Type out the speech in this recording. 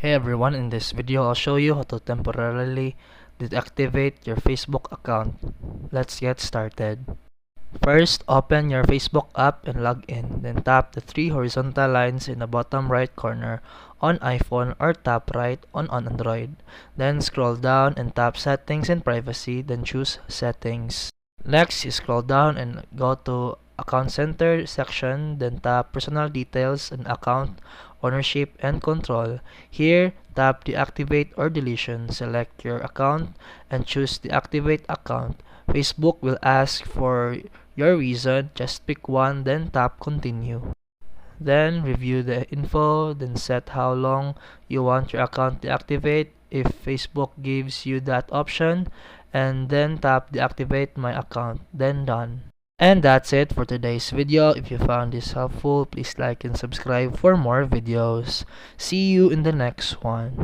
Hey everyone, in this video I'll show you how to temporarily deactivate your Facebook account. Let's get started. First, open your Facebook app and log in. Then tap the three horizontal lines in the bottom right corner on iPhone or tap right on Android. Then scroll down and tap Settings and Privacy, then choose Settings. Next, you scroll down and go to Account Center section, then tap Personal Details and Account Ownership and Control. Here, tap Deactivate or Deletion. Select your account and choose Deactivate Account. Facebook will ask for your reason. Just pick one, then tap Continue. Then review the info, then set how long you want your account to deactivate if Facebook gives you that option, and then tap Deactivate My Account, then done. And that's it for today's video. If you found this helpful, please like and subscribe for more videos. See you in the next one.